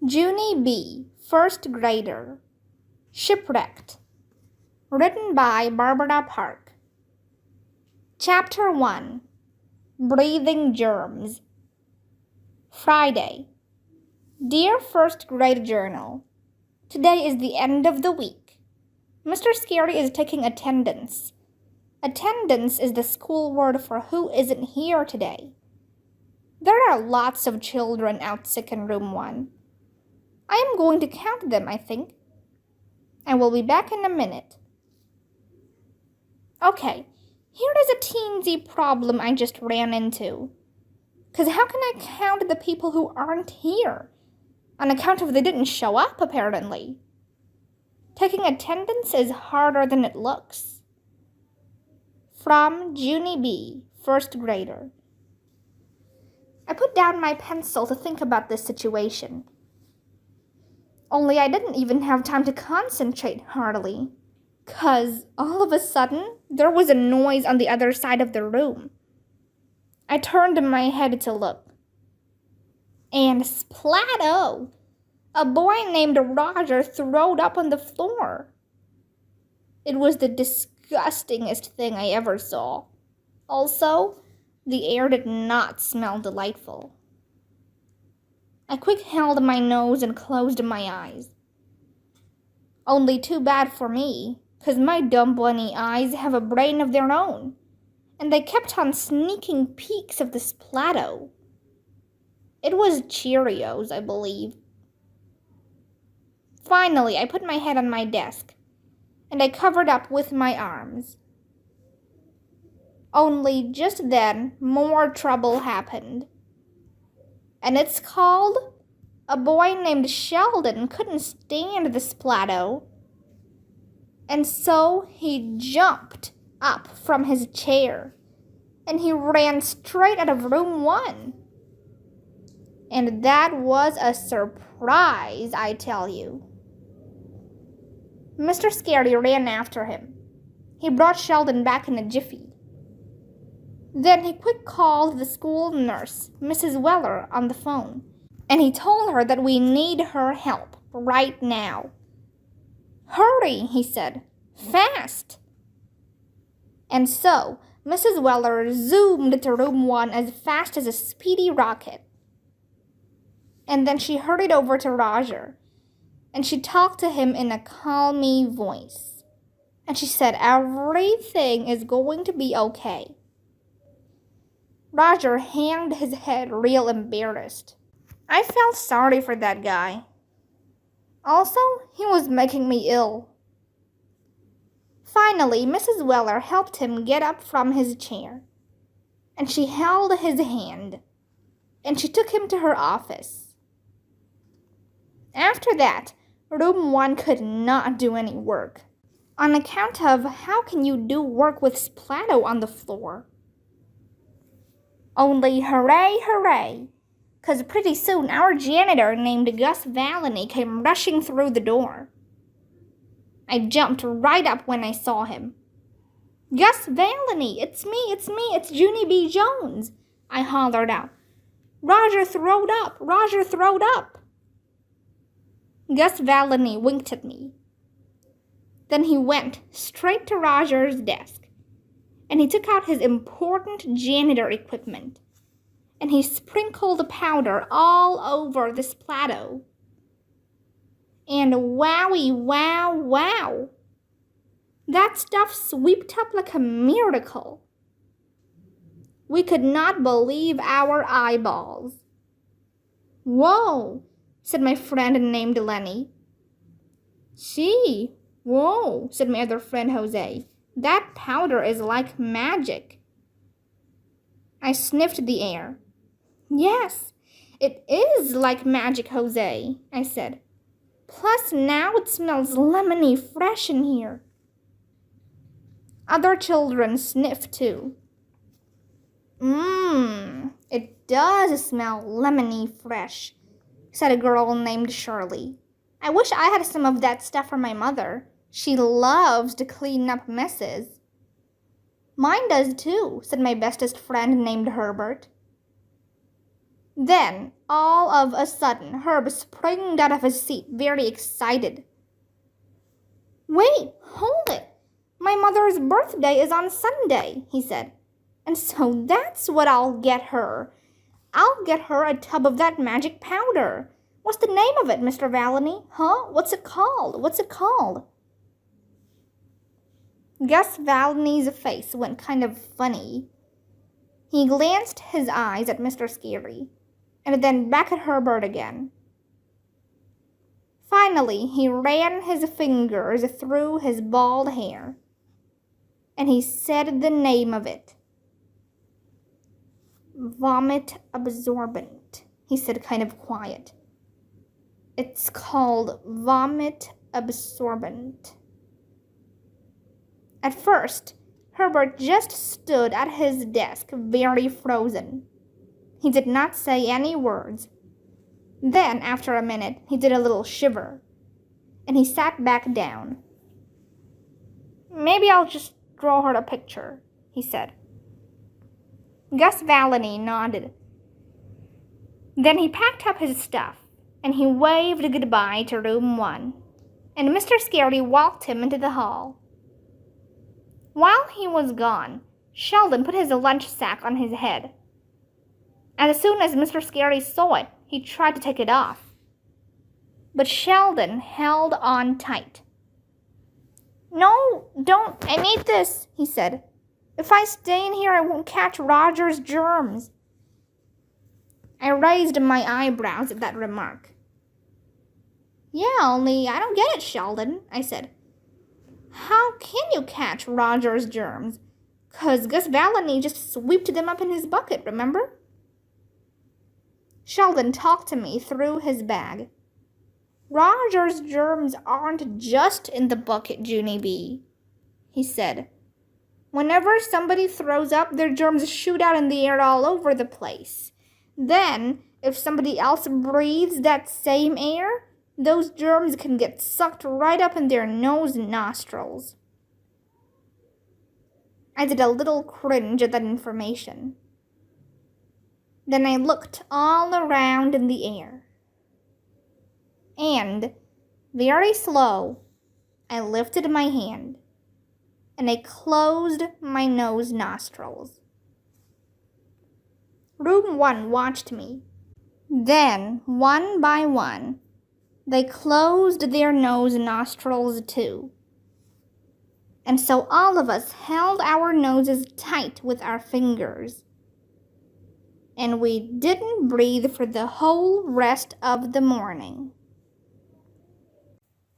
Junie B., first grader. Shipwrecked. Written by Barbara Park. Chapter 1. Breathing Germs. Friday. Dear First Grade Journal, today is the end of the week. Mr. Scary is taking attendance. Attendance is the school word for who isn't here today. There are lots of children out sick in room 1. I am going to count them, I think. I will be back in a minute. Okay, here is a teensy problem I just ran into. 'Cause how can I count the people who aren't here? On account of they didn't show up, apparently. Taking attendance is harder than it looks. From Junie B., first grader. I put down my pencil to think about this situation. Only I didn't even have time to concentrate hardly, 'cause all of a sudden there was a noise on the other side of the room. I turned my head to look. And splatto! A boy named Roger throwed up on the floor. It was the disgustingest thing I ever saw. Also, the air did not smell delightful. I quick held my nose and closed my eyes. Only too bad for me, 'cause my dumb bunny eyes have a brain of their own, and they kept on sneaking peeks of the splatto. It was Cheerios, I believe. Finally, I put my head on my desk, and I covered up with my arms. Only just then, more trouble happened. And it's called, a boy named Sheldon couldn't stand the splatto. And so he jumped up from his chair, and he ran straight out of room 1. And that was a surprise, I tell you. Mr. Scary ran after him. He brought Sheldon back in a jiffy. Then he quick called the school nurse, Mrs. Weller, on the phone, and he told her that we need her help right now. Hurry, he said. Fast! And so, Mrs. Weller zoomed to room 1 as fast as a speedy rocket. And then she hurried over to Roger, and she talked to him in a calmy voice. And she said everything is going to be okay. Roger hanged his head real embarrassed. I felt sorry for that guy. Also, he was making me ill. Finally, Mrs. Weller helped him get up from his chair, and she held his hand, and she took him to her office. After that, room 1 could not do any work, on account of how can you do work with splatto on the floor? Only hooray, hooray, 'cause pretty soon our janitor named Gus Valany came rushing through the door. I jumped right up when I saw him. Gus Valany, it's me, it's Junie B. Jones, I hollered out. Roger throwed up, Roger throwed up. Gus Valany winked at me. Then he went straight to Roger's desk, and he took out his important janitor equipment, and he sprinkled powder all over the splatto. And wowie, wow, wow! That stuff swept up like a miracle. We could not believe our eyeballs. Whoa, said my friend named Lenny. Gee, whoa, said my other friend Jose. That powder is like magic. I sniffed the air. Yes, it is like magic, Jose, I said. Plus now it smells lemony fresh in here. Other children sniffed too. It does smell lemony fresh, said a girl named Shirley. I wish I had some of that stuff for my mother. She loves to clean up messes. Mine does too, said my bestest friend named Herbert. Then, all of a sudden, Herb sprang out of his seat, very excited. "Wait, hold it! My mother's birthday is on Sunday," he said. "And so that's what I'll get her. I'll get her a tub of that magic powder. What's the name of it, Mr. Valany? Huh? What's it called? What's it called?" Gus Valany's face went kind of funny. He glanced his eyes at Mr. Scary, and then back at Herbert again. Finally, he ran his fingers through his bald hair, and he said the name of it. "Vomit absorbent," he said kind of quiet. "It's called vomit absorbent." At first, Herbert just stood at his desk, very frozen. He did not say any words. Then, after a minute, he did a little shiver, and he sat back down. "Maybe I'll just draw her a picture," he said. Gus Valany nodded. Then he packed up his stuff, and he waved goodbye to room 1, and Mr. Scary walked him into the hall. While he was gone, Sheldon put his lunch sack on his head. As soon as Mr. Scary saw it, he tried to take it off. But Sheldon held on tight. "No, don't, I need this," he said. "If I stay in here, I won't catch Roger's germs." I raised my eyebrows at that remark. "Yeah, only I don't get it, Sheldon," I said. "How can you catch Roger's germs? 'Cause Gus Valany just sweeped them up in his bucket, remember?" Sheldon talked to me through his bag. "Roger's germs aren't just in the bucket, Junie B," he said. "Whenever somebody throws up, their germs shoot out in the air all over the place. Then, if somebody else breathes that same air, those germs can get sucked right up in their nose and nostrils." I did a little cringe at that information. Then I looked all around in the air. And, very slow, I lifted my hand, and I closed my nose nostrils. Room 1 watched me. Then, one by one, they closed their nose nostrils too. And so all of us held our noses tight with our fingers. And we didn't breathe for the whole rest of the morning.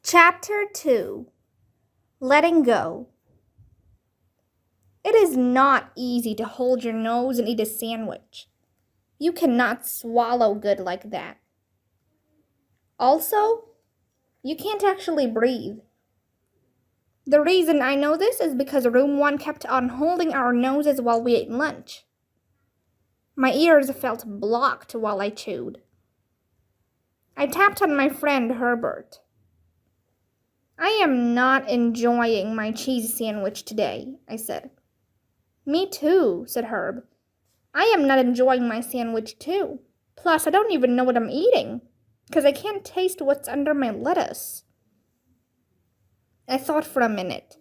Chapter 2. Letting Go. It is not easy to hold your nose and eat a sandwich. You cannot swallow good like that. Also, you can't actually breathe. The reason I know this is because room 1 kept on holding our noses while we ate lunch. My ears felt blocked while I chewed. I tapped on my friend Herbert. "I am not enjoying my cheese sandwich today," I said. "Me too," said Herb. "I am not enjoying my sandwich too. Plus, I don't even know what I'm eating, because I can't taste what's under my lettuce." I thought for a minute.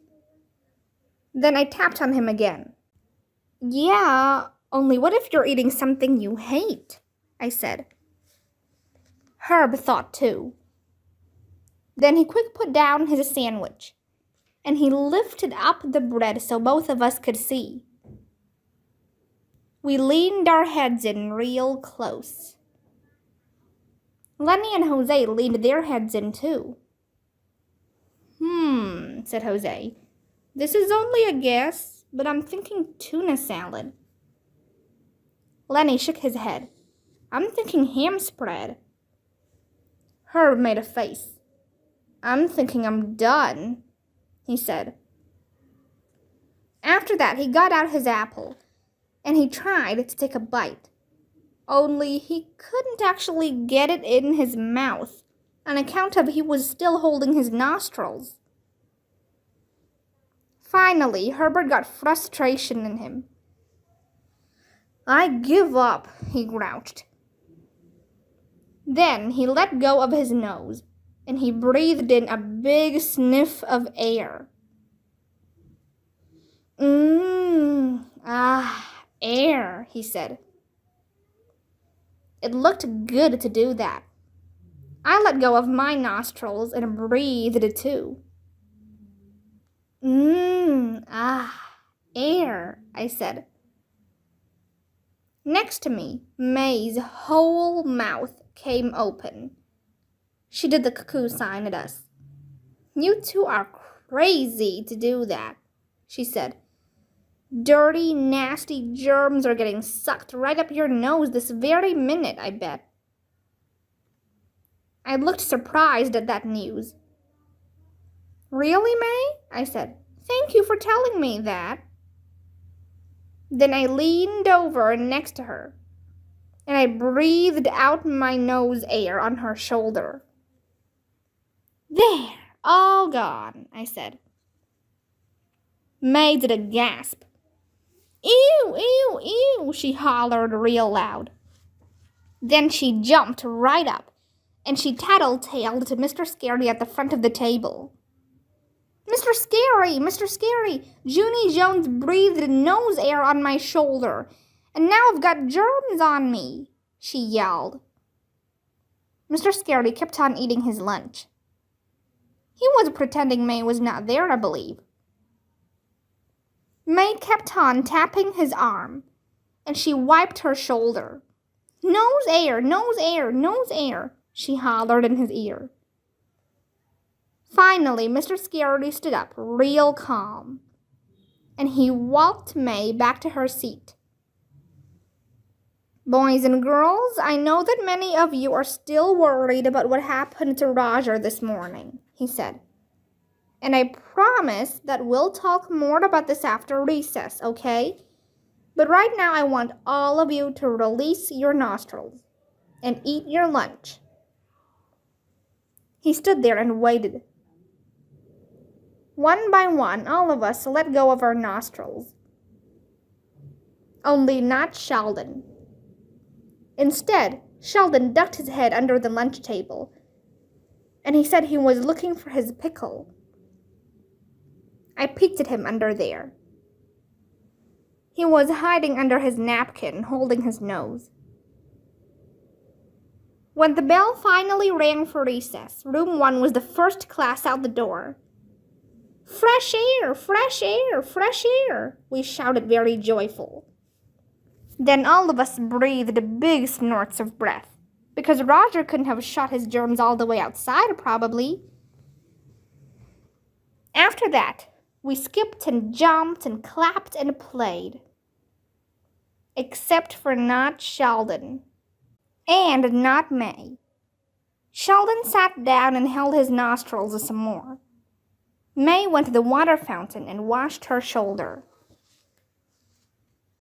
Then I tapped on him again. "Yeah, only what if you're eating something you hate?" I said. Herb thought too. Then he quick put down his sandwich, and he lifted up the bread so both of us could see. We leaned our heads in real close. Lenny and Jose leaned their heads in too. Said Jose. "This is only a guess, but I'm thinking tuna salad." Lenny shook his head. "I'm thinking ham spread." Herb made a face. "I'm thinking I'm done," he said. After that, he got out his apple, and he tried to take a bite. Only he couldn't actually get it in his mouth, on account of he was still holding his nostrils. Finally, Herbert got frustration in him. "I give up," he grouched. Then he let go of his nose, and he breathed in a big sniff of air. Air, he said. It looked good to do that. I let go of my nostrils and breathed too. Air, I said. Next to me, May's whole mouth came open. She did the cuckoo sign at us. You two are crazy to do that, she said. Dirty, nasty germs are getting sucked right up your nose this very minute, I bet. I looked surprised at that news. Really, May? I said. Thank you for telling me that. Then I leaned over next to her, and I breathed out my nose air on her shoulder. There, all gone, I said. May did a gasp. Ew, ew, ew, she hollered real loud. Then she jumped right up, and she tattletaled to Mr. Scary at the front of the table. Mr. Scary, Junie Jones breathed nose air on my shoulder, and now I've got germs on me, she yelled. Mr. Scary kept on eating his lunch. He was pretending May was not there, I believe. May kept on tapping his arm, and she wiped her shoulder. Nose air, nose air, nose air, she hollered in his ear. Finally, Mr. Scary stood up, real calm, and he walked May back to her seat. Boys and girls, I know that many of you are still worried about what happened to Roger this morning, he said. And I promise that we'll talk more about this after recess, okay? But right now I want all of you to release your nostrils and eat your lunch. He stood there and waited. One by one, all of us let go of our nostrils. Only not Sheldon. Instead, Sheldon ducked his head under the lunch table, and he said he was looking for his pickle. I peeked at him under there. He was hiding under his napkin, holding his nose. When the bell finally rang for recess, room 1 was the first class out the door. Fresh air, fresh air, fresh air, we shouted very joyful. Then all of us breathed big snorts of breath, because Roger couldn't have shot his germs all the way outside, probably. After that, we skipped and jumped and clapped and played. Except for not Sheldon. And not May. Sheldon sat down and held his nostrils some more. May went to the water fountain and washed her shoulder.